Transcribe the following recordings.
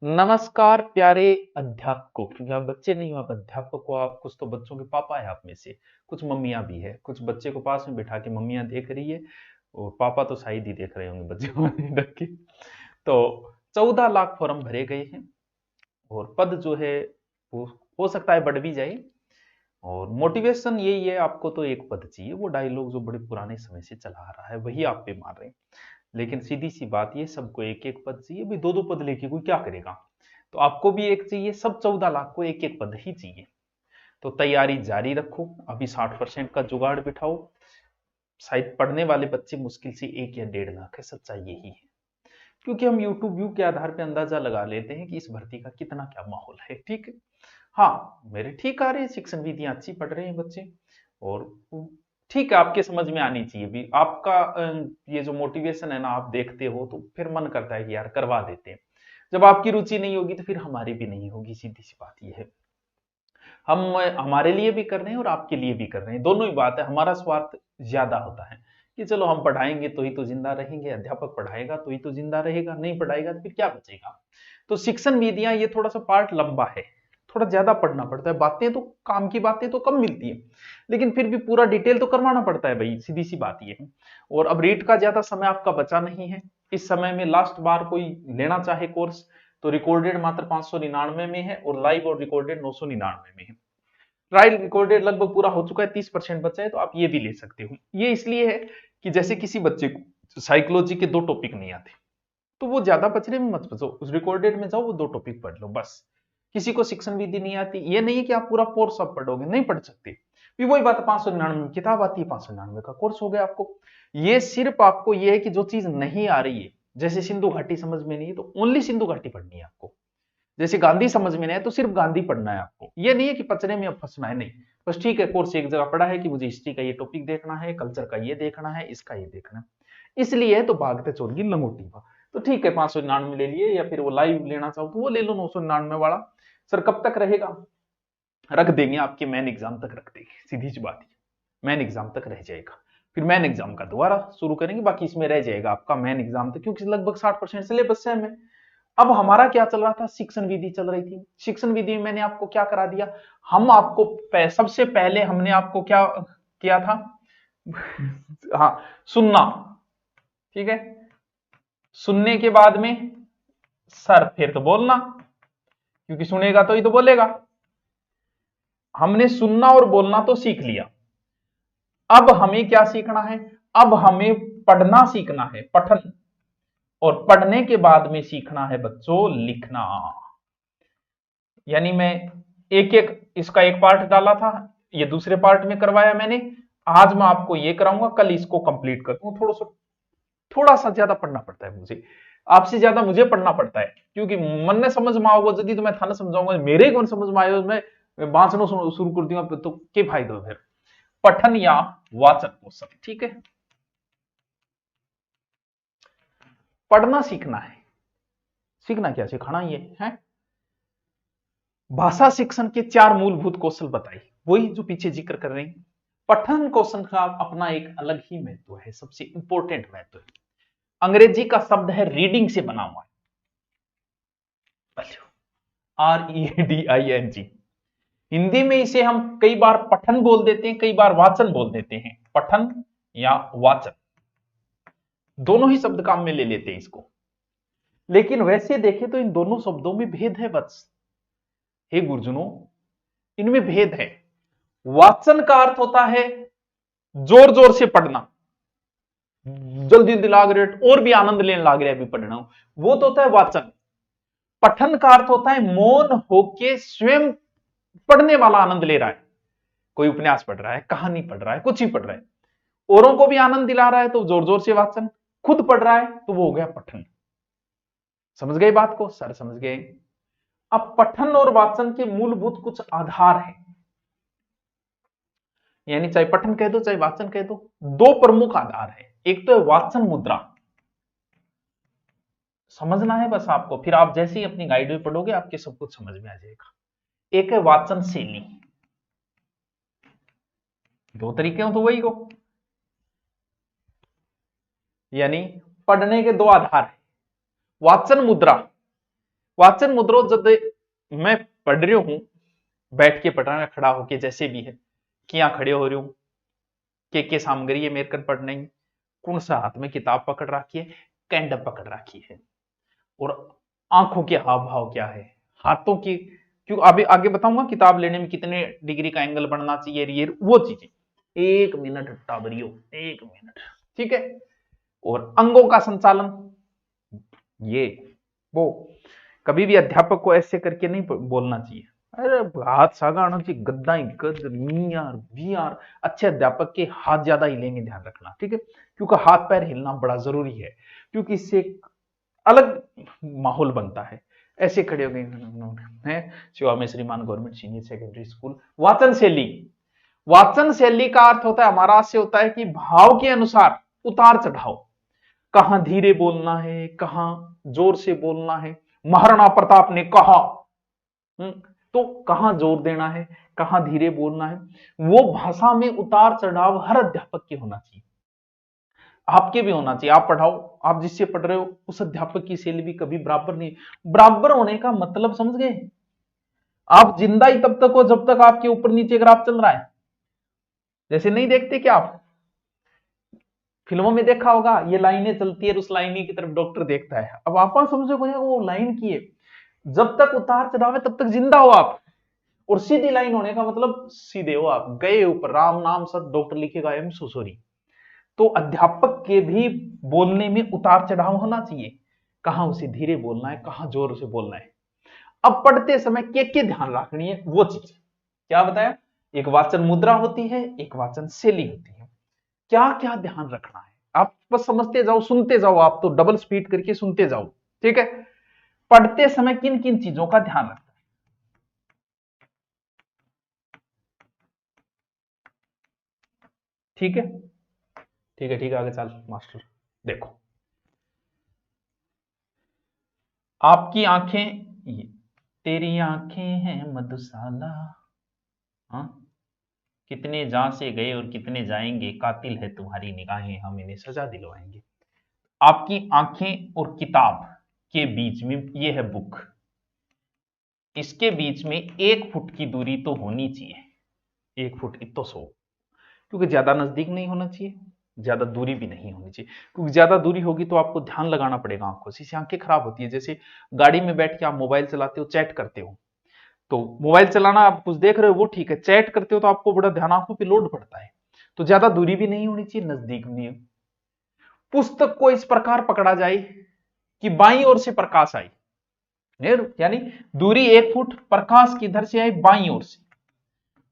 नमस्कार प्यारे अध्यापकों, क्योंकि आप बच्चे नहीं हो, आप अध्यापक हो। आप कुछ तो बच्चों के पापा है, आप में से कुछ मम्मियाँ भी है। कुछ बच्चे को पास में बिठा के मम्मियाँ देख रही है और पापा तो शायद ही देख रहे होंगे बच्चे को रख के। तो 14 लाख फॉर्म भरे गए हैं और पद जो है वो हो सकता है बढ़ भी जाए। और मोटिवेशन यही है, आपको तो एक पद चाहिए। वो डायलॉग जो बड़े पुराने समय से चला आ रहा है वही आप पे मार रहे हैं। लेकिन सीधी सी बात, ये सबको एक एक पद चाहिए भाई। दो दो पद लेके कोई क्या करेगा? तो आपको भी एक चाहिए, सब 14 लाख को एक एक पद ही चाहिए। तो तैयारी जारी रखो, अभी 60% का जुगाड़ बिठाओ। शायद पढ़ने वाले बच्चे मुश्किल से 1 या 1.5 लाख है, सच्चाई यही है। क्योंकि हम यूट्यूब व्यू के आधार पे अंदाजा लगा लेते हैं कि इस भर्ती का कितना क्या माहौल है। ठीक है, हाँ मेरे ठीक आ रहे हैं, शिक्षण विधियां अच्छी पढ़ रहे हैं बच्चे। और ठीक है, आपके समझ में आनी चाहिए भी। आपका ये जो मोटिवेशन है ना, आप देखते हो तो फिर मन करता है कि यार करवा देते हैं। जब आपकी रुचि नहीं होगी तो फिर हमारी भी नहीं होगी, सीधी सी बात ये है। हम हमारे लिए भी कर रहे हैं और आपके लिए भी कर रहे हैं, दोनों ही बात है। हमारा स्वार्थ ज्यादा होता है कि चलो हम पढ़ाएंगे तो ही तो जिंदा रहेंगे, अध्यापक पढ़ाएगा तो ही तो जिंदा रहेगा, नहीं पढ़ाएगा तो फिर क्या बचेगा। तो शिक्षण विधियां ये थोड़ा सा पार्ट लंबा है, थोड़ा ज्यादा पढ़ना पड़ता है। बातें तो, काम की बातें तो कम मिलती है, लेकिन फिर भी पूरा डिटेल तो करवाना पड़ता है भाई, सीधी सी बात ये है। और अब रीट का ज्यादा समय आपका बचा नहीं है। इस समय में लास्ट बार कोई लेना चाहे कोर्स तो रिकॉर्डेड मात्र 599 में है और लाइव और रिकॉर्डेड 999 में है। ट्रायल रिकॉर्डेड लगभग पूरा हो चुका है, 30% बचा है, तो आप ये भी ले सकते हो। ये इसलिए है कि जैसे किसी बच्चे को साइकोलॉजी के 2 टॉपिक नहीं आते तो वो ज्यादा पचड़े में मत फंसो, उस रिकॉर्डेड में जाओ, वो 2 टॉपिक पढ़ लो बस। किसी को शिक्षण विधि नहीं आती, ये नहीं है कि आप पूरा कोर्स अब पढ़ोगे, नहीं पढ़ सकते। भी वही बात है, 599 में किताब आती है, 599 का कोर्स हो गया आपको। ये सिर्फ आपको ये है कि जो चीज नहीं आ रही है, जैसे सिंधु घाटी समझ में नहीं है तो ओनली सिंधु घाटी पढ़नी है आपको। जैसे गांधी समझ में नहीं है तो सिर्फ गांधी पढ़ना है आपको। ये नहीं है कि पचड़े में अब फंसना है, नहीं। बस ठीक है, कोर्स एक जगह पढ़ा है कि मुझे हिस्ट्री का ये टॉपिक देखना है, कल्चर का ये देखना है, इसका ये देखना है, इसलिए तो भागते चोर की लंगोटी बा। तो ठीक है, 599 ले लिए, या फिर वो लाइव लेना चाहो तो वो ले लो 999 वाला। सर कब तक रहेगा? रख देंगे, आपके मेन एग्जाम तक रख देंगे, सीधी सी बात है। मेन एग्जाम तक रह जाएगा, फिर मेन एग्जाम का दोबारा शुरू करेंगे, बाकी इसमें रह जाएगा आपका मेन एग्जाम तक, क्योंकि लगभग 60% सिलेबस सेम है। अब हमारा क्या चल रहा था, शिक्षण विधि चल रही थी। शिक्षण विधि में मैंने आपको क्या करा दिया, हम आपको सबसे पहले हमने आपको क्या किया था हाँ, सुनना। ठीक है, सुनने के बाद में सर फिर तो बोलना, क्योंकि सुनेगा तो ही तो बोलेगा। हमने सुनना और बोलना तो सीख लिया। अब हमें क्या सीखना है, अब हमें पढ़ना सीखना है, पठन। और पढ़ने के बाद में सीखना है बच्चों लिखना। यानी मैं एक एक इसका एक पार्ट डाला था, ये दूसरे पार्ट में करवाया मैंने। आज मैं आपको ये कराऊंगा, कल इसको कंप्लीट कर दूंगा। थोड़ा सा ज्यादा पढ़ना पड़ता है मुझे, आपसे ज्यादा मुझे पढ़ना पड़ता है, क्योंकि मन ने समझ में आओगे जदी तो मैं थाने समझाऊंगा, मेरे ही कौन समझ में आयो, मैं बांचना शुरू कर दूंगा तो क्या फायदा फिर। पठन या वाचन कौशल, ठीक है। पढ़ना सीखना है, सीखना क्या, सिखाना ही है। भाषा शिक्षण के 4 मूलभूत कौशल बताए, वही जो पीछे जिक्र कर रहे हैं। पठन कौशल का अपना एक अलग ही महत्व है, सबसे इंपॉर्टेंट महत्व है। अंग्रेजी का शब्द है रीडिंग से बना हुआ है, REDING। हिंदी में इसे हम कई बार पठन बोल देते हैं, कई बार वाचन बोल देते हैं। पठन या वाचन, दोनों ही शब्द काम में ले लेते हैं इसको। लेकिन वैसे देखें तो इन दोनों शब्दों में भेद है बस, हे गुरुजनों, इनमें भेद है। वाचन का अर्थ होता है जोर जोर से पढ़ना, जल्दी जल्दी लाग रहे और भी आनंद लेने लाग रहे, अभी पढ़ना वो तो होता है वाचन। पठन का अर्थ होता है मौन होके स्वयं पढ़ने वाला आनंद ले रहा है। कोई उपन्यास पढ़ रहा है, कहानी पढ़ रहा है, कुछ ही पढ़ रहा है, औरों को भी आनंद दिला रहा है तो जोर जोर से वाचन। खुद पढ़ रहा है तो वो हो गया पठन। समझ गए बात को सर, समझ गए। अब पठन और वाचन के मूलभूत कुछ आधार हैं, यानी चाहे पठन कह दो चाहे वाचन कह दो, दो प्रमुख आधार है। एक तो है वाचन मुद्रा, समझना है बस आपको, फिर आप जैसे ही अपनी गाइड में पढ़ोगे आपके सब कुछ समझ में आ जाएगा। एक है वाचन शैली, दो तरीके हो तो वही को, यानी पढ़ने के दो आधार है। वाचन मुद्रा, वाचन मुद्रो जब मैं पढ़ रही हूं, बैठ के पढ़ रहा हूं, खड़ा होके, जैसे भी है कि यहां खड़े हो रही हूं, के सामग्री है मेरे कर पढ़ने की, कौन सा हाथ में किताब पकड़ रखी है, कैंड पकड़ रखी है, और आंखों के हाव भाव क्या है, हाथों की, क्यों अभी आगे बताऊंगा किताब लेने में कितने डिग्री का एंगल बनना चाहिए, ये वो चीजें। 1 मिनट टाबरियो, 1 मिनट, ठीक है। और अंगों का संचालन, ये वो कभी भी अध्यापक को ऐसे करके नहीं बोलना चाहिए, अरे हाथ सागा आना चाहिए, गद्दा ही गद, मी यार भी यार। अच्छे अध्यापक के हाथ ज्यादा हिलेंगे, ध्यान रखना, ठीक है, क्योंकि हाथ पैर हिलना बड़ा जरूरी है, क्योंकि इससे अलग माहौल बनता है। ऐसे खड़े हो गए हैं शिवा में श्रीमान गवर्नमेंट सीनियर सेकेंडरी स्कूल। वाचन शैली, वाचन शैली का अर्थ होता है, हमारा से होता है कि भाव के अनुसार उतार चढ़ाव, कहां धीरे बोलना है, कहां जोर से बोलना है। महाराणा प्रताप ने कहा, तो कहां जोर देना है, कहां धीरे बोलना है, वो भाषा में उतार चढ़ाव हर अध्यापक के होना चाहिए, आपके भी होना चाहिए। आप पढ़ाओ, आप जिससे पढ़ रहे हो उस अध्यापक की शैली भी कभी बराबर नहीं। बराबर होने का मतलब समझ गए, आप जिंदा ही तब तक हो जब तक आपके ऊपर नीचे ग्राफ चल रहा है। जैसे नहीं देखते क्या आप फिल्मों में देखा होगा, ये लाइनें चलती है, उस लाइने की तरफ डॉक्टर देखता है। अब आप समझो वो लाइन की है, जब तक उतार चढ़ाव है तब तक जिंदा हो आप, और सीधी लाइन होने का मतलब सीधे हो आप, गए ऊपर, राम नाम सत डॉक्टर लिखेगा, एम सो सॉरी। तो अध्यापक के भी बोलने में उतार चढ़ाव होना चाहिए, कहां उसे धीरे बोलना है, कहां जोर से बोलना है। अब पढ़ते समय के ध्यान रखनी है, वो चीज क्या बताया, एक वाचन मुद्रा होती है, एक वाचन शैली होती है, क्या क्या ध्यान रखना है। आप बस समझते जाओ, सुनते जाओ, आप तो डबल स्पीड करके सुनते जाओ, ठीक है। पढ़ते समय किन किन चीजों का ध्यान रखना है, ठीक है, ठीक है, ठीक है, आगे चल मास्टर। देखो, आपकी आंखें, तेरी आंखें हैं मधुशाला, हाँ, कितने जहां से गए और कितने जाएंगे, कातिल है तुम्हारी निगाहें, हम इन्हें सजा दिलवाएंगे। आपकी आंखें और किताब के बीच में ये है बुक, इसके बीच में 1 फुट की दूरी तो होनी चाहिए, 1 फुट इतो सो, क्योंकि ज्यादा नजदीक नहीं होना चाहिए, ज्यादा दूरी भी नहीं होनी चाहिए, क्योंकि ज्यादा दूरी होगी तो आपको ध्यान लगाना पड़ेगा आंखों से, इससे आंखें खराब होती है। जैसे गाड़ी में बैठ के आप मोबाइल चलाते हो, चैट करते हो, तो मोबाइल चलाना आप कुछ देख रहे हो वो ठीक है, चैट करते हो तो आपको बड़ा ध्यान आंखों पे लोड पड़ता है, तो ज्यादा दूरी भी नहीं होनी चाहिए, नजदीक भी नहीं। पुस्तक को इस प्रकार पकड़ा जाए कि बाईं ओर से प्रकाश आए, यानी दूरी 1 फुट, प्रकाश किधर से आए, बाईं ओर से।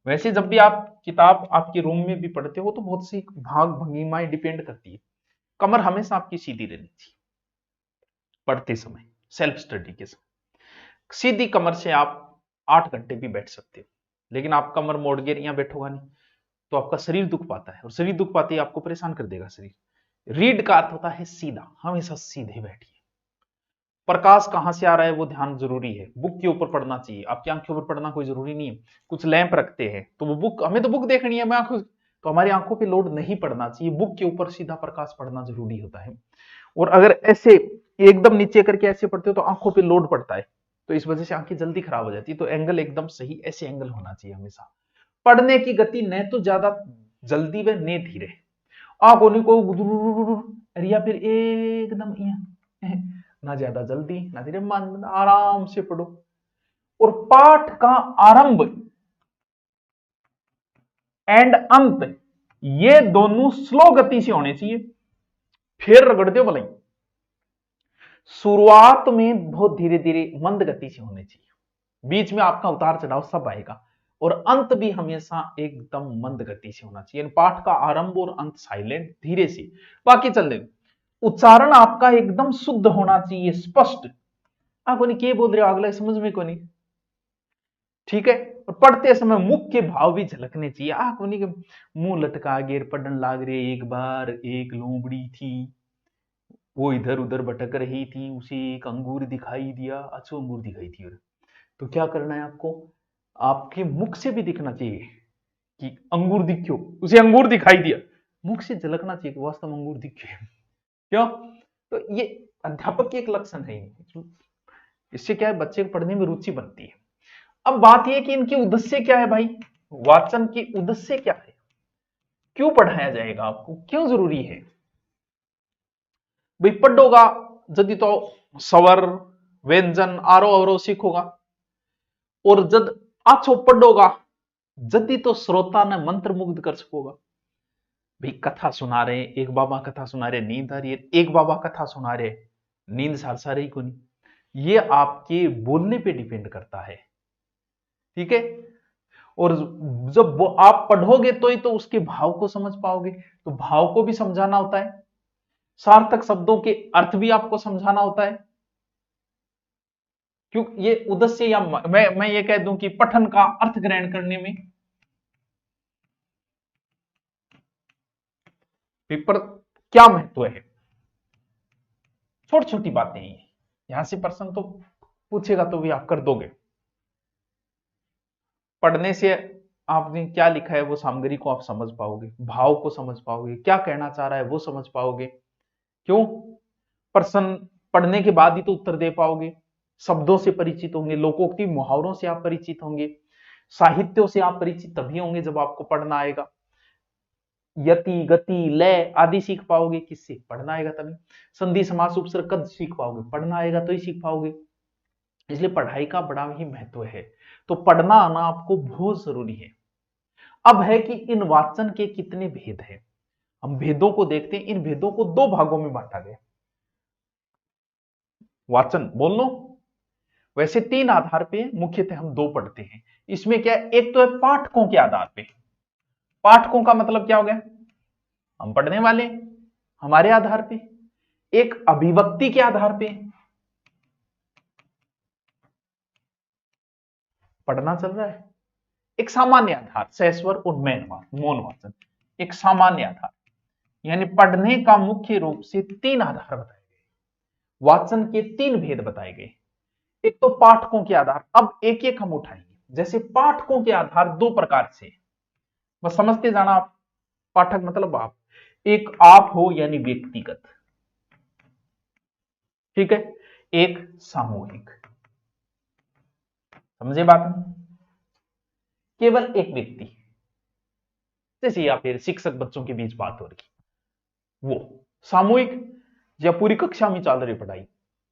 वैसे जब भी आप किताब आपके रूम में भी पढ़ते हो तो बहुत सी भाग भंगिमाएं डिपेंड करती है, कमर हमेशा आपकी सीधी रहनी चाहिए पढ़ते समय, सेल्फ स्टडी के समय। सीधी कमर से आप 8 घंटे भी बैठ सकते हो, लेकिन आप कमर मोड़ के यहां बैठोगा नहीं तो आपका शरीर दुख पाता है, और शरीर दुख पाते ही आपको परेशान कर देगा शरीर। रीड का अर्थ होता है सीधा, हमेशा सीधे बैठिए। प्रकाश कहां से आ रहा है वो ध्यान जरूरी है, बुक के ऊपर पढ़ना चाहिए, आपकी आंखों पर पढ़ना कोई जरूरी नहीं है। कुछ लैंप रखते हैं तो वो बुक, हमें तो बुक देखनी है, मैं आंखों, तो हमारी आंखों पे लोड नहीं पड़ना चाहिए, बुक के ऊपर सीधा प्रकाश पड़ना जरूरी होता है। और अगर ऐसे एकदम नीचे करके ऐसे पढ़ते हो तो आंखों पे लोड पड़ता है, तो इस वजह से आंखें जल्दी खराब हो जाती है। तो एंगल एकदम सही, ऐसे एंगल होना चाहिए हमेशा। पढ़ने की गति न तो ज्यादा जल्दी व न धीरे, आंखों को या फिर एकदम ना ज्यादा जल्दी ना धीरे, मन आराम से पढ़ो। और पाठ का आरंभ एंड अंत ये दोनों स्लो गति से होने चाहिए, फिर रगड़ दो भले। शुरुआत में बहुत धीरे धीरे मंद गति से होने चाहिए, बीच में आपका उतार चढ़ाव सब आएगा, और अंत भी हमेशा एकदम मंद गति से होना चाहिए। पाठ का आरंभ और अंत साइलेंट धीरे से, बाकी चल रहे। उच्चारण आपका एकदम शुद्ध होना चाहिए, स्पष्ट। आप कोनी क्या बोल रहे हो अगला समझ में कोनी, ठीक है। और पढ़ते समय मुख के भाव भी झलकने चाहिए, आप कोनी के मुंह लटका गेर पढ़न लाग रहे, एक बार एक लोमड़ी थी, वो इधर उधर भटक रही थी, उसे एक अंगूर दिखाई दिया, अच्छा अंगूर दिखाई थी, तो क्या करना है आपको, आपके मुख से भी दिखना चाहिए कि अंगूर दिखो, उसे अंगूर दिखाई दिया, मुख से झलकना चाहिए कि वास्तव में अंगूर दिखे। क्यों, तो ये अध्यापक की एक लक्षण है, इससे क्या है, बच्चे को पढ़ने में रुचि बनती है। अब बात यह कि इनकी उद्देश्य क्या है भाई, वाचन की उद्देश्य क्या है, क्यों पढ़ाया जाएगा आपको, क्यों जरूरी है भाई। पढ़ोगा जदि तो स्वर व्यंजन आरो अवरो सीखोगा, और जब आछो पढ़ोगा जदि तो श्रोता ने मंत्र मुग्ध कर सकोगा। भाई कथा सुना रहे, एक बाबा कथा सुना रहे, नींद आ रही है, एक बाबा कथा सुना रहे, नींद सारसा रही को नहीं, ये आपके बोलने पे डिपेंड करता है, ठीक है। और जब वो आप पढ़ोगे तो ही तो उसके भाव को समझ पाओगे, तो भाव को भी समझाना होता है, सार्थक शब्दों के अर्थ भी आपको समझाना होता है। क्यों ये उद्देश्य, या मैं ये कह दूं कि पठन का अर्थ ग्रहण करने में पेपर क्या महत्व है, छोटी छोटी बातें हैं, यहां से प्रश्न तो पूछेगा तो भी आप कर दोगे। पढ़ने से आपने क्या लिखा है वो सामग्री को आप समझ पाओगे, भाव को समझ पाओगे, क्या कहना चाह रहा है वो समझ पाओगे। क्यों, प्रश्न पढ़ने के बाद ही तो उत्तर दे पाओगे। शब्दों से परिचित होंगे, लोकोक्ति मुहावरों से आप परिचित होंगे, साहित्यों से आप परिचित तभी होंगे जब आपको पढ़ना आएगा। यति गति लय आदि सीख पाओगे किससे, पढ़ना आएगा तभी। संधि समास उपसर्ग कद सीख पाओगे, पढ़ना आएगा तो ही सीख पाओगे। इसलिए पढ़ाई का बड़ा ही महत्व है, तो पढ़ना आना आपको बहुत जरूरी है। अब है कि इन वाचन के कितने भेद हैं, हम भेदों को देखते हैं। इन भेदों को दो भागों में बांटा गया, वाचन बोल लो, वैसे तीन आधार पे मुख्यतः हम दो पढ़ते हैं। इसमें क्या है, एक तो है पाठकों के आधार पे। पाठकों का मतलब क्या हो गया, हम पढ़ने वाले हमारे आधार पे। एक अभिव्यक्ति के आधार पे, पढ़ना चल रहा है। एक सामान्य आधार, सहस्वर और मौन वाचन, एक सामान्य आधार। यानी पढ़ने का मुख्य रूप से तीन आधार बताए गए, वाचन के तीन भेद बताए गए। एक तो पाठकों के आधार, अब एक एक हम उठाएंगे। जैसे पाठकों के आधार दो प्रकार से, बस समझते जाना आप। पाठक मतलब आप, एक आप हो यानी व्यक्तिगत, ठीक है, एक सामूहिक। समझे बात, केवल एक व्यक्ति, जैसे या फिर शिक्षक बच्चों के बीच बात हो रही, वो सामूहिक। या पूरी कक्षा में चल रही पढ़ाई,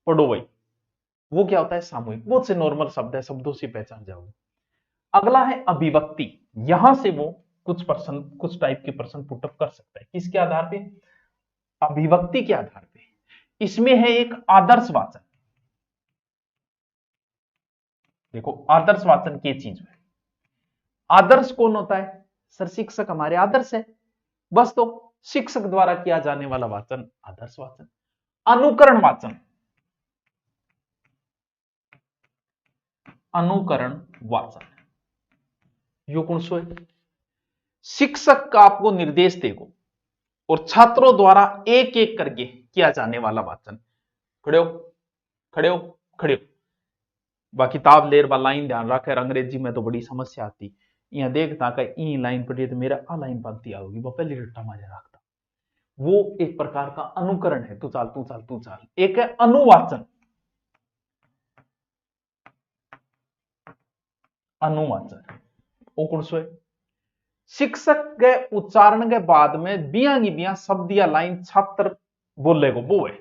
पढ़ो भाई, वो क्या होता है सामूहिक। बहुत से नॉर्मल शब्द है, शब्दों से पहचान जाओगे। अगला है अभिव्यक्ति, यहां से वो कुछ प्रश्न, कुछ टाइप के प्रश्न पुटअप कर सकता है। किसके आधार पे, अभिव्यक्ति के आधार पे। इसमें है एक आदर्श वाचन। देखो आदर्श वाचन की चीज है, आदर्श कौन होता है, सर शिक्षक हमारे आदर्श है, बस। तो शिक्षक द्वारा किया जाने वाला वाचन आदर्श वाचन। अनुकरण वाचन, अनुकरण वाचन यो कौन सो है, शिक्षक का आपको निर्देश देगा और छात्रों द्वारा एक एक करके किया जाने वाला वाचन। खड़े हो, खड़े हो, खड़े हो। बाकी किताब लेर बा लाइन ध्यान रखे, अंग्रेजी में तो बड़ी समस्या आती। यहाँ देखता का ई लाइन पढ़ी तो मेरा आ लाइन बनती आओगी, वो पहले रट्टा मारे रखता। वो एक प्रकार का अनुकरण है, तू चाल तू चाल तू चाल। एक है अनुवाचन, अनुवाचन वो कौन सो है, शिक्षक के उच्चारण के बाद में बिया की बिया शब्द या लाइन छात्र बोलेगा, वो है।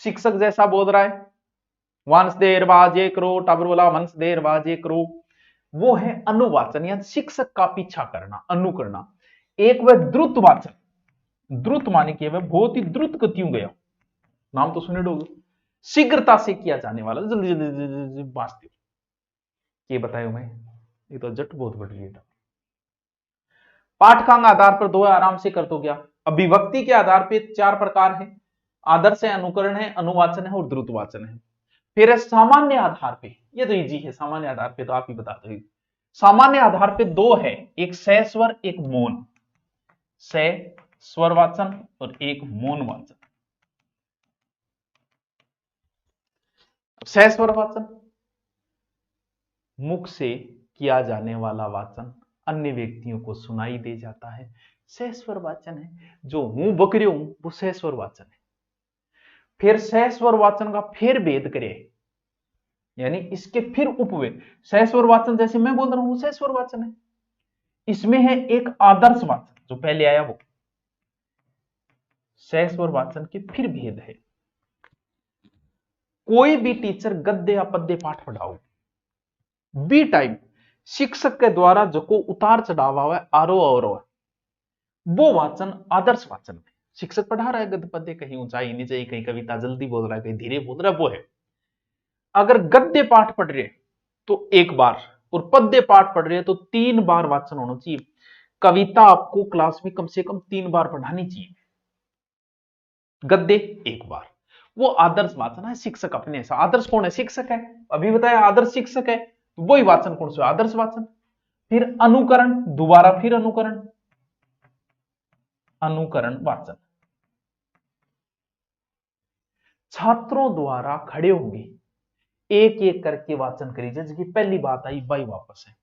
शिक्षक जैसा बोल रहा है, वंश देर बाजे करो, टाबर बोला वंश देर बाजे करो, वो है अनुवाचन, या शिक्षक का पीछा करना, अनुकरना। एक वह द्रुत वाचन, द्रुत माने कि वह बहुत ही द्रुत गतियों गया, नाम तो सुने लोग, शीघ्रता से किया जाने वाला, जल्दी जल्दी जल्दी बांचते। ये बताया मैं, ये तो जट बहुत बढ़ गया। पाठकांग आधार पर दो आराम से कर दो। क्या अभिव्यक्ति के आधार पर चार प्रकार है, आदर्श है, अनुकरण है, अनुवाचन है और द्रुत वाचन है। फिर सामान्य आधार पे, ये तो इजी है, सामान्य आधार पे तो आप ही बता दो। सामान्य आधार पे दो है, एक सह स्वर एक मौन, सह स्वर वाचन और एक मौन वाचन। सह स्वर वाचन, मुख से किया जाने वाला वाचन अन्य व्यक्तियों को सुनाई दे जाता है, सह स्वर वाचन है। जो मुंह बकरे हूं वो सह स्वर वाचन है। फिर सह स्वर वाचन का फिर भेद करे, यानी इसके फिर उपवे सहस्वर वाचन, जैसे मैं बोल रहा हूं वो सहस्वर वाचन है। इसमें है एक आदर्श वाचन, जो पहले आया वो सहस्वर वाचन के फिर भेद है। कोई भी टीचर गद्य या पद्य पाठ पढ़ाओ, बी टाइम शिक्षक के द्वारा जो को उतार चढ़ावा हुआ है, आरोह अवरोह, वो वाचन आदर्श वाचन है। शिक्षक पढ़ा रहा है गद्य पद्य, कहीं ऊंचाई नीचे, कहीं कविता जल्दी बोल रहा है, कहीं धीरे बोल रहा है, वो है। अगर गद्य पाठ पढ़ रहे तो एक बार, और पद्य पाठ पढ़ रहे हैं तो 3 बार वाचन होना चाहिए। कविता आपको क्लास में कम से कम 3 बार पढ़ानी चाहिए, गद्य एक बार। वो आदर्श वाचन है। शिक्षक अपने ऐसा, आदर्श कौन है? शिक्षक है। अभी बताया आदर्श शिक्षक है, तो वही वाचन कौन सा? आदर्श वाचन। फिर अनुकरण, दोबारा फिर अनुकरण, अनुकरण वाचन। छात्रों द्वारा खड़े होंगे, एक एक करके वाचन करिए। जैसे कि पहली बात आई, बाई वापस है।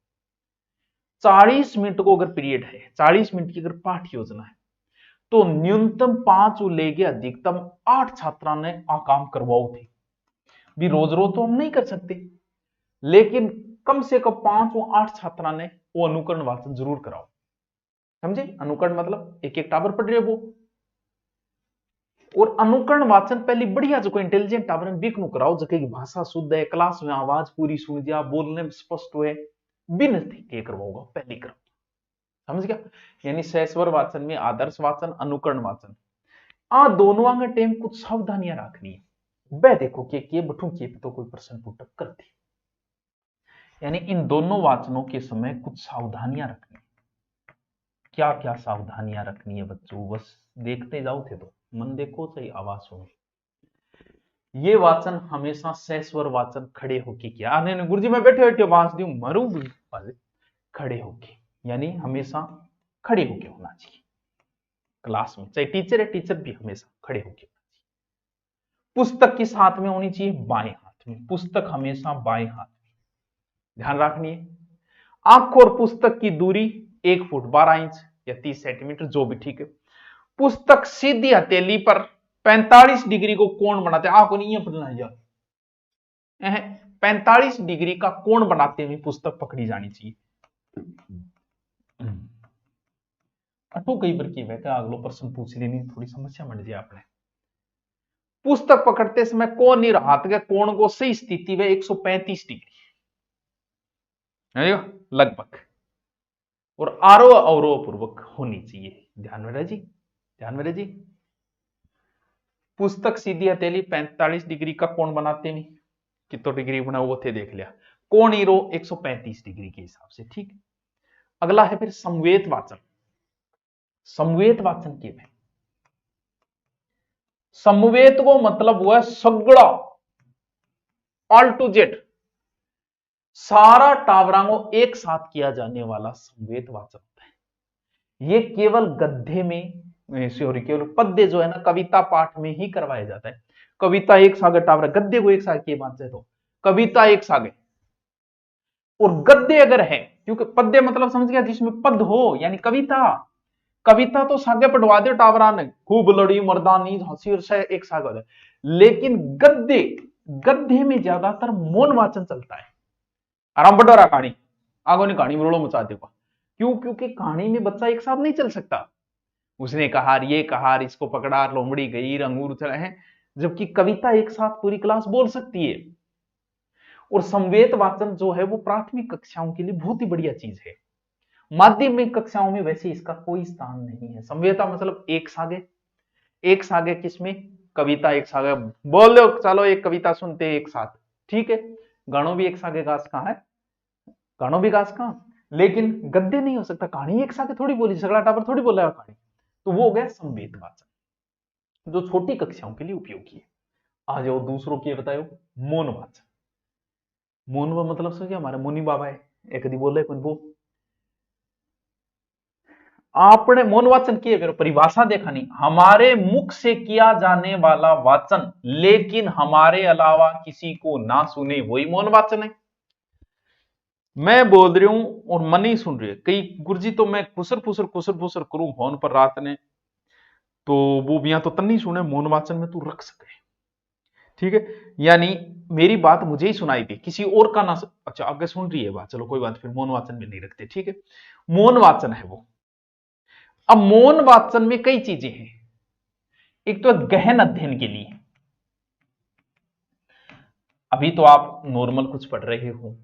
40 मिनट को अगर पीरियड है, 40 मिनट की अगर पाठ योजना है, तो न्यूनतम 5 लेके अधिकतम 8 छात्रा ने आ काम करवाओ थे। भी रोज रोज तो हम नहीं कर सकते, लेकिन कम से कम 5 और 8 छात्रा ने वो अनुकरण वाचन जरूर कराओ। समझे? अनुकरण मतलब एक एक टावर पढ़ रहे वो, और अनुकरण वाचन पहले बढ़िया जो इंटेलिजेंट टावर बीक नु कराओ, जगह की भाषा शुद्ध है, क्लास में आवाज पूरी सुन दिया, बोलने में स्पष्ट हुए, बिन के करवाओगा पहले करो। समझ गया? यानी सहस्वर वाचन में आदर्श वाचन, अनुकरण वाचन, आ दोनों आगे टेम कुछ सावधानियां रखनी है। वह देखो के बठू के तो कोई प्रश्न पुटअप करती, यानी इन दोनों वाचनों के समय कुछ सावधानियां रखनी। क्या क्या सावधानियां रखनी है बच्चों? बस देखते जाओ थे तो मन देखो सही, आवाज सुनो। ये वाचन हमेशा सहस्वर वाचन खड़े होके किया। आने गुरुजी मैं बैठे बैठे वाच दू मरू, खड़े होके, यानी हमेशा खड़े होके होना चाहिए क्लास में। चाहे टीचर है, टीचर भी हमेशा खड़े होके होना चाहिए। पुस्तक किस हाथ में होनी चाहिए? बाएं हाथ में। पुस्तक हमेशा बाएं हाथ में, ध्यान रखनी है। आंख और पुस्तक की दूरी 1 फुट 12 इंच या 30 सेंटीमीटर, जो भी ठीक है। पुस्तक सीधी हथेली पर 45 डिग्री को कोण बनाते, आंख को नहीं पढ़ना यार, 45 डिग्री का कोण बनाते हुए पुस्तक पकड़ी जानी चाहिए। अटो कई बार की वैका अगलो प्रश्न पूछ लेनी, थोड़ी समस्या बढ़ जाए आपने। पुस्तक पकड़ते समय कोण नहीं, हाथ के कोण को सही स्थिति में 135 डिग्री लगभग, और आरोह अवरोह पूर्वक होनी चाहिए। ध्यान में रहे जी, ध्यान में रहे जी। पुस्तक सीधी हथेली 45 डिग्री का कोण बनाते नहीं, कितो डिग्री बना वो थे देख लिया। कोण हीरो 135 डिग्री के हिसाब से, ठीक। अगला है फिर समवेत वाचन। समवेत वाचन के में समवेत को मतलब हुआ सगड़ा, ऑल टू जेड, सारा टावरांगो एक साथ किया जाने वाला समवेत वाचन होता है। ये केवल गद्य में, सॉरी केवल पद्य जो है ना, कविता पाठ में ही करवाया जाता है। कविता एक सागे टावरा, गद्य को एक सागे किए बात तो कविता एक सागे, और गद्य अगर है, क्योंकि पद्य मतलब समझ गया जिसमें पद हो, यानी कविता। कविता तो सागे पढ़वा दे टावरा ने, खूब लड़ी मर्दानी झांसी और से एक सागे हो जाए। लेकिन गद्य, गद्य में ज्यादातर मौन वाचन चलता है। आराम बटोरा कहानी, आगो ने कहानी में रोड़ो मचा देगा। क्यों? क्योंकि कहानी में बच्चा एक साथ नहीं चल सकता। उसने कहा, ये कहा, इसको पकड़ा, लोमड़ी गई, अंगूर चढ़े हैं, जबकि कविता एक साथ पूरी क्लास बोल सकती है। और समवेत वाचन जो है वो प्राथमिक कक्षाओं के लिए बहुत ही बढ़िया चीज है। माध्यमिक कक्षाओं में वैसे इसका कोई स्थान नहीं है। समवेता मतलब एक सागे, एक सागे किसमें? कविता एक सागे बोल दो, चलो एक कविता सुनते एक साथ, ठीक है। गानों भी एक सागे गास कहां है, गानों भी गास कहां, लेकिन गद्य नहीं हो सकता। कहानी एक सागे थोड़ी बोली, सगड़ा टावर थोड़ी बोला कहानी, तो वो हो गया समवेत वाचन, जो छोटी कक्षाओं के लिए उपयोगी है। आ जाओ दूसरों की बताओ, मौन वाचन। मौन व मतलब समझे, हमारे मुनि बाबा है, एक दी बोले वो आपने मौन वाचन किए, फिर परिभाषा देखा नहीं, हमारे मुख से किया जाने वाला वाचन लेकिन हमारे अलावा किसी को ना सुने, वही मौन वाचन है। मैं बोल रही हूं और मन ही सुन रही है, कई गुरुजी तो मैं खुसर फुसर करूं फोन पर रात ने, तो वो भी यहां तो तन्नी सुने, मौन वाचन में तू रख सके। ठीक है, यानी मेरी बात मुझे ही सुनाई दी, किसी और का ना अच्छा आगे सुन रही है बात, चलो कोई बात, फिर मौन वाचन में नहीं रखते, ठीक है। मौन वाचन है वो। अब मौन वाचन में कई चीजें हैं। एक तो गहन अध्ययन के लिए, अभी तो आप नॉर्मल कुछ पढ़ रहे हो,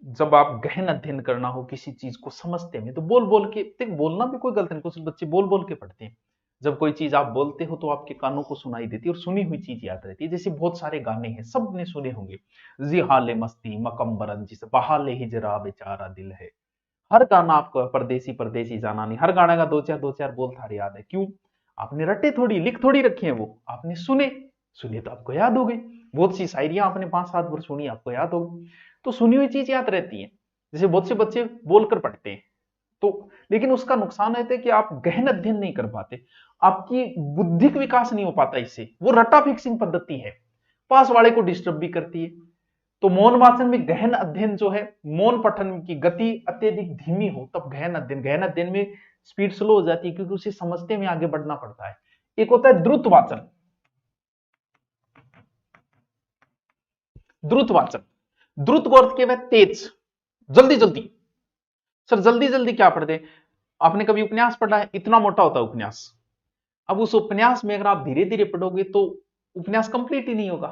जब आप गहन अध्ययन करना हो किसी चीज को समझते हैं तो बोल बोल के, देख बोलना भी कोई गलत नहीं, कुछ बच्चे बोल बोल के पढ़ते हैं। जब कोई चीज आप बोलते हो तो आपके कानों को सुनाई देती है और सुनी हुई चीज याद रहती है। जैसे बहुत सारे गाने हैं, सबने सुने होंगे, जी हाले मस्ती मकम्बरन जिस बहाले हिजरा बेचारा दिल है। हर गाना आपको परदेसी परदेसी जाना नहीं, हर गाने का दो चार बोल थारे याद है। क्यों? आपने रटे थोड़ी, लिख थोड़ी रखे हैं, वो आपने सुने, सुने तो आपको याद हो गई। बहुत सी शायरियां आपने 5-7 बार सुनी, आपको याद होगी। तो सुनी हुई चीज याद रहती है। जैसे बहुत से बच्चे बोलकर पढ़ते हैं, तो लेकिन उसका नुकसान रहता है कि आप गहन अध्ययन नहीं कर पाते, आपकी बुद्धिक विकास नहीं हो पाता इससे। वो रटा फिक्सिंग पद्धति है, पास वाले को डिस्टर्ब भी करती है। तो मौन वाचन में गहन अध्ययन जो है, मौन पठन की गति अत्यधिक धीमी हो तब गहन अध्ययन में स्पीड स्लो हो जाती है, क्योंकि उसे समझते में आगे बढ़ना पड़ता है। एक होता है द्रुत वाचन। द्रुत वाचन, द्रुत का अर्थ क्या है? तेज, जल्दी जल्दी। सर जल्दी जल्दी क्या पढ़ते? आपने कभी उपन्यास पढ़ा है? इतना मोटा होता है उपन्यास। अब उस उपन्यास में अगर आप धीरे धीरे पढ़ोगे तो उपन्यास कंप्लीट ही नहीं होगा।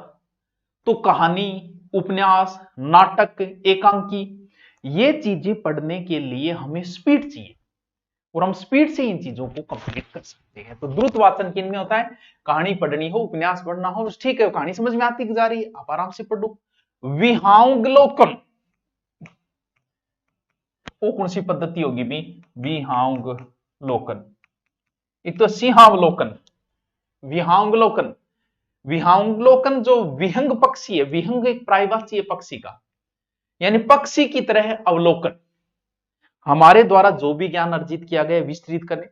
तो कहानी, उपन्यास, नाटक, एकांकी, ये चीजें पढ़ने के लिए हमें स्पीड चाहिए, और हम स्पीड से इन चीजों को कंप्लीट कर सकते हैं। तो द्रुत वाचन किन में होता है? कहानी पढ़नी हो, उपन्यास पढ़ना हो, ठीक है, कहानी समझ में आती जा रही है, आप आराम से पढ़ो। विहंगलोकन, वो कौन सी पद्धति होगी भी? विहंगलोकन। एक तो सिंहावलोकन, विहंगलोकन। विहंगलोकन जो विहंग पक्षी है, विहंग एक प्रायवाची है पक्षी का, यानी पक्षी की तरह अवलोकन। हमारे द्वारा जो भी ज्ञान अर्जित किया गया विस्तृत करने,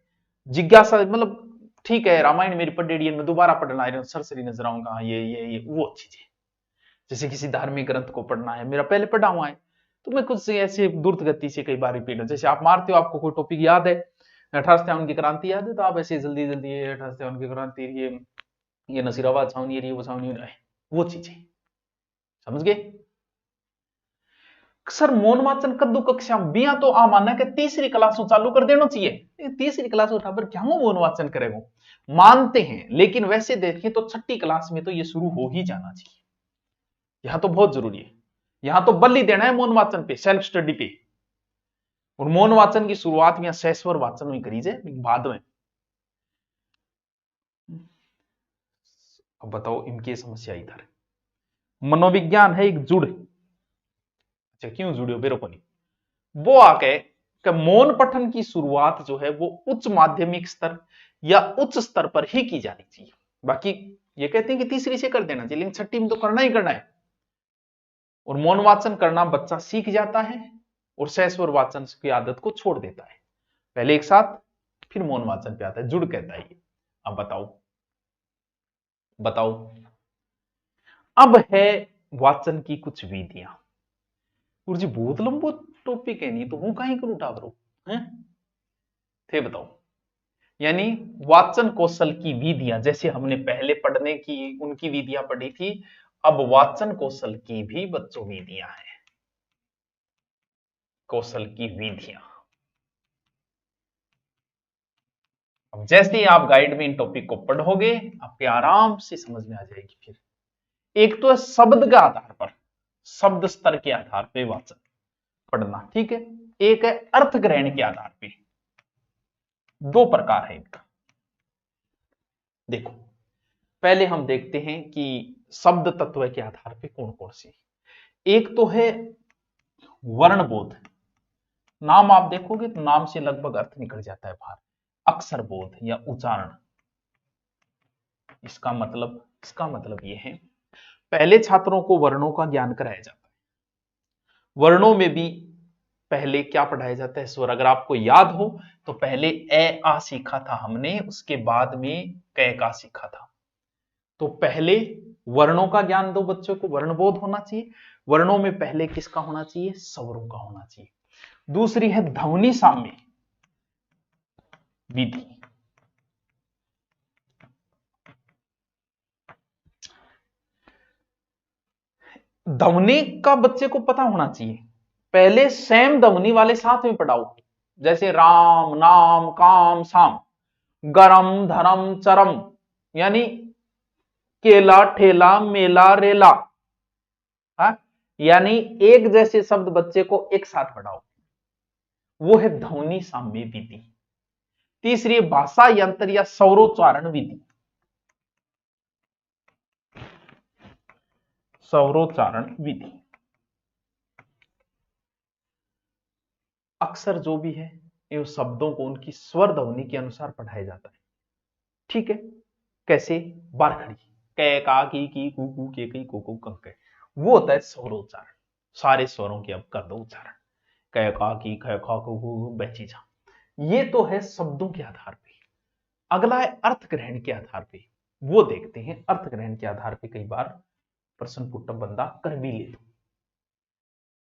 जिज्ञासा, मतलब ठीक है रामायण मेरी पढ़ रही है, मैं दोबारा पढ़ना है, सरसरी नजर आऊंगा, हाँ, ये वो चीजें। जैसे किसी धार्मिक ग्रंथ को पढ़ना है, मेरा पहले पढ़ा हुआ है, तो मैं कुछ ऐसे द्रुत गति से कई बार रिपीट, जैसे आप मारते हो, आपको कोई टॉपिक याद है, 1857 की क्रांति याद है, तो आप ऐसे जल्दी जल्दी 1857 की क्रांति, ये नसीराबाद छावनी है, वो छावनी है, वो चीजें समझ गए। सर मौन वाचन कद्दू कक्षा बिया तो आ माना कि तीसरी क्लास चालू कर देना चाहिए, तीसरी क्लास उठाकर क्या मौन वाचन करेगा, मानते हैं, लेकिन वैसे देखें तो छठी क्लास में तो ये शुरू हो ही जाना चाहिए। यहां तो बहुत जरूरी है, यहां तो बल ही देना है मौन वाचन पे, सेल्फ स्टडी पे। और मौन वाचन की शुरुआत में सहस्वर वाचन में करी जाए बाद में। अब बताओ इनकी समस्या इधर, मनोविज्ञान है एक जुड़, अच्छा क्यों जुड़े हो बेरो को नहीं, वो आके कि मौन पठन की शुरुआत जो है वो उच्च माध्यमिक स्तर या उच्च स्तर पर ही की जानी चाहिए। बाकी ये कहते हैं कि तीसरी से कर देना चाहिए, लेकिन छठी में तो करना ही करना है। और मौन वाचन करना बच्चा सीख जाता है और सहस्वर वाचन की आदत को छोड़ देता है, पहले एक साथ फिर मौन वाचन पे आता है, जुड़ कहता है ये। अब बताओ बताओ, अब है वाचन की कुछ विधियां। गुरु जी बहुत लंबो टॉपिक है, नहीं तो हूं कहीं करूं टावरो है, थे बताओ। यानी वाचन कौशल की विधियां, जैसे हमने पहले पढ़ने की उनकी विधियां पढ़ी थी, अब वाचन कौशल की भी बच्चों विधियां हैं, कौशल की विधियां। अब जैसे ही आप गाइड में इन टॉपिक को पढ़ोगे आपके आराम से समझ में आ जाएगी। फिर एक तो है शब्द के आधार पर, शब्द स्तर के आधार पर वाचन पढ़ना, ठीक है। एक है अर्थ ग्रहण के आधार पे, दो प्रकार है इनका। देखो पहले हम देखते हैं कि शब्द तत्व के आधार पे कौन कौन सी। एक तो है वर्णबोध, नाम आप देखोगे तो नाम से लगभग अर्थ निकल जाता है बाहर। अक्षर बोध या उच्चारण, इसका मतलब यह है, पहले छात्रों को वर्णों का ज्ञान कराया जाता है। वर्णों में भी पहले क्या पढ़ाया जाता है? स्वर। अगर आपको याद हो तो पहले ए आ सीखा था हमने, उसके बाद में क का सीखा था। तो पहले वर्णों का ज्ञान दो बच्चों को, वर्णबोध होना चाहिए। वर्णों में पहले किसका होना चाहिए? स्वरों का होना चाहिए। दूसरी है ध्वनि साम्य विधि। ध्वनि का बच्चे को पता होना चाहिए। पहले सेम ध्वनि वाले साथ में पढ़ाओ, जैसे राम नाम काम साम, गरम धरम चरम, यानी केला ठेला मेला रेला। हाँ, यानी एक जैसे शब्द बच्चे को एक साथ पढ़ाओ, वो है ध्वनि साम्य विधि। तीसरी भाषा यंत्र या स्वरोच्चारण विधि। स्वरोच्चारण विधि अक्सर जो भी है ये शब्दों को उनकी स्वर ध्वनि के अनुसार पढ़ाया जाता है। ठीक है, कैसे? बारखड़ी, कै का की कू के कई को कंके, वो होता है स्वरोच्चारण। सारे स्वरों की अब कर दो उच्चारण, कै का की ख खा कू बैची जा। ये तो है शब्दों के आधार पे। अगला है अर्थ ग्रहण के आधार पे। वो देखते हैं अर्थ ग्रहण के आधार पे कई बार प्रश्न पुटअप बंदा कर भी ले।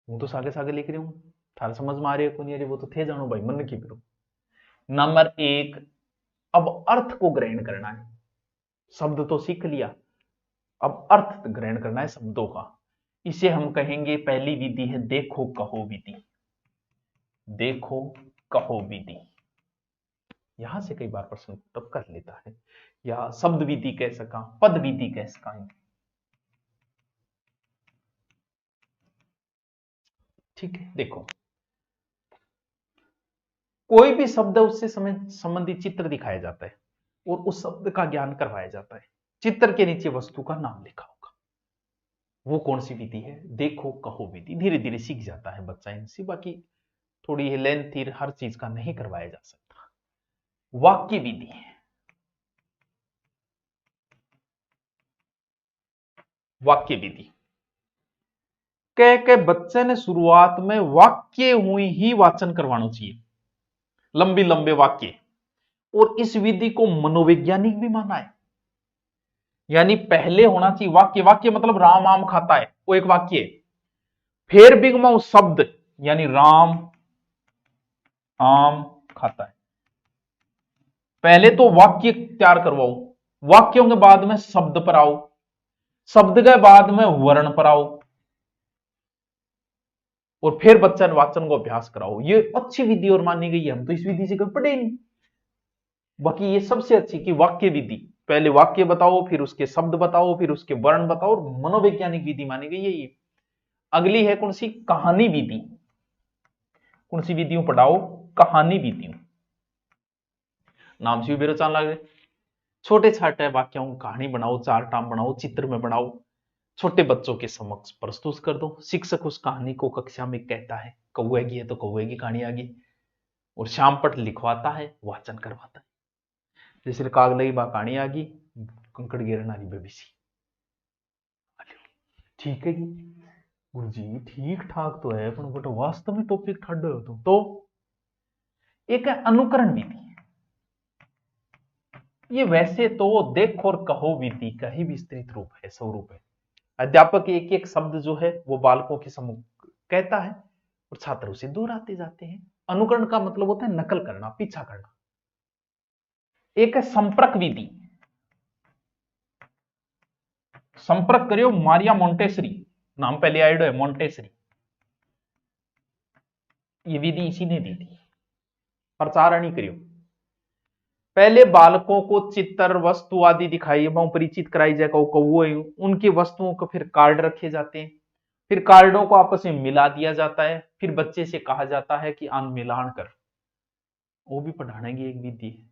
हूं तो सागे सागे लिख रही हूं, थारा समझ में आ रही है को नहीं आ रही वो तो थे जानो भाई, मन की करो। नंबर एक, अब अर्थ को ग्रहण करना है। शब्द तो सीख लिया, अब अर्थ ग्रहण करना है शब्दों का। इसे हम कहेंगे, पहली विधि है देखो कहो विधि। देखो कहो विधि, यहां से कई बार प्रश्न तब कर लेता है, या शब्द विधि कह सका, पद विधि कह सका। ठीक है, देखो कोई भी शब्द है उससे संबंधित चित्र दिखाया जाता है और उस शब्द का ज्ञान करवाया जाता है। चित्र के नीचे वस्तु का नाम लिखा होगा। वो कौन सी विधि है? देखो कहो विधि। धीरे धीरे सीख जाता है बच्चा इनसे, बाकी थोड़ी लेंथ हर चीज का नहीं करवाया जा सकता। वाक्य विधि है, वाक्य विधि कह के बच्चे ने शुरुआत में वाक्य हुई ही वाचन करवाना चाहिए, लंबे लंबे वाक्य। और इस विधि को मनोवैज्ञानिक भी माना है, यानी पहले होना चाहिए वाक्य। वाक्य मतलब राम आम खाता है, वो एक वाक्य है। फिर बिगमाओ शब्द, यानी राम आम खाता है। पहले तो वाक्य तैयार करवाओ, वाक्यों के बाद में शब्द पर आओ, शब्द के बाद में वर्ण पर आओ, और फिर बच्चा वाचन को अभ्यास कराओ। ये अच्छी विधि और मानी गई है, हम तो इस विधि से कभी पढ़े नहीं। बाकी ये सबसे अच्छी की वाक्य विधि, पहले वाक्य बताओ, फिर उसके शब्द बताओ, फिर उसके वर्ण बताओ, और मनोवैज्ञानिक विधि मानी गई है ये। अगली है कौन सी? कहानी विधि। कौन सी विधियों पढ़ाओ? कहानी विधियों। नाम से भी बेरोचान लग रहे। छोटे छोटे वाक्यों की कहानी बनाओ, चार टाम बनाओ, चित्र में बनाओ, छोटे बच्चों के समक्ष प्रस्तुत कर दो। शिक्षक उस कहानी को कक्षा में कहता है, कौए की है तो कौए की कहानी आ गई, और शाम पट लिखवाता है, वाचन करवाता है। जैसे कागलई बा कहानी आ गई, कंकड़ गिरना की बेबीसी। ठीक है जी गुरु जी, ठीक ठाक तो है, पर बट वास्तव में टॉपिक ठाडो हो तुम तो। एक है अनुकरण विधि। ये वैसे तो देख और कहो विधि का ही विस्तृत रूप है, स्वरूप है। अध्यापक एक एक शब्द जो है वो बालकों के सम्मुख कहता है और छात्र उसे दूर आते जाते हैं। अनुकरण का मतलब होता है नकल करना, पीछा करना। एक है संपर्क विधि। संपर्क करियो मारिया मोंटेसरी, नाम पहले आइडो है मोंटेसरी। ये विधि इसी ने दी थी, प्रचारणी करियो। पहले बालकों को चित्र वस्तु आदि दिखाई, परिचित कराई जाए, उनकी वस्तुओं को फिर कार्ड रखे जाते हैं, फिर कार्डों को आपस में मिला दिया जाता है, फिर बच्चे से कहा जाता है कि आन मिलान कर। वो भी पढ़ाने की एक विधि है।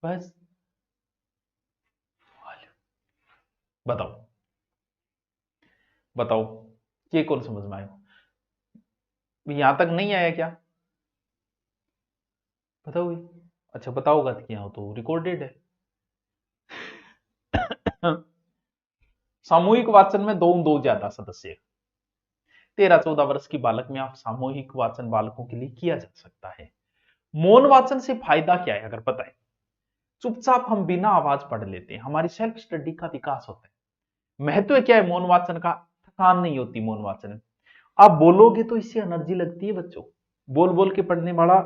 बस बताओ बताओ, ये कौन समझ में आया? यहां तक नहीं आया क्या? बताओ। अच्छा बताओगा कि यहाँ तो रिकॉर्डेड है। सामूहिक वाचन में दो ज्यादा सदस्य, 13-14 वर्ष की बालक में आप सामूहिक वाचन बालकों के लिए किया जा सकता है। मौन वाचन से फायदा क्या है अगर पता है? चुपचाप हम बिना आवाज पढ़ लेते हैं, हमारी सेल्फ स्टडी का विकास होता है। महत्व क्या है मौन वाचन का? थकान नहीं होती मौन वाचन में। आप बोलोगे तो इससे एनर्जी लगती है बच्चों, बोल बोल के पढ़ने वाला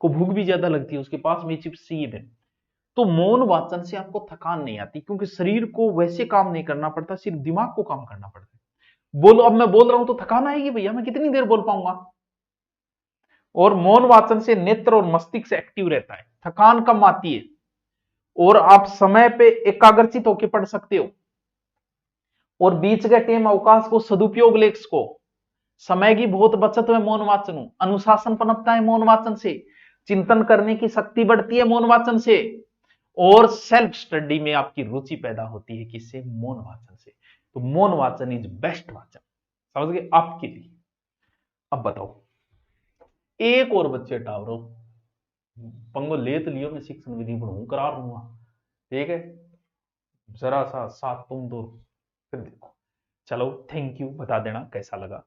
को भूख भी ज्यादा लगती है, उसके पास में चिप्स है। तो मौन वाचन से आपको थकान नहीं आती, क्योंकि शरीर को वैसे काम नहीं करना पड़ता, सिर्फ दिमाग को काम करना पड़ता है। बोलो, अब मैं बोल रहा हूं तो थकान आएगी भैया, मैं कितनी देर बोल पाऊंगा। और मौन वाचन से नेत्र और मस्तिष्क एक्टिव रहता है, थकान कम आती है, और आप समय पे एकाग्रचित होकर पढ़ सकते हो। और बीच के टेम अवकाश को सदुपयोग ले इसको, समय की बहुत बचत है मौन वाचन, अनुशासन पनपता है मौन वाचन से, चिंतन करने की शक्ति बढ़ती है मौन वाचन से, और सेल्फ स्टडी में आपकी रुचि पैदा होती है किससे? मौन वाचन से। तो मौन वाचन इज बेस्ट वाचन, समझ गए आपके लिए। अब बताओ, एक और बच्चे टावरो पंगो ले तो लियो, मैं शिक्षण विधि पढ़ू करा लूंगा, ठीक है, जरा सा साथ तुम दो, फिर देखो। चलो, थैंक यू, बता देना कैसा लगा।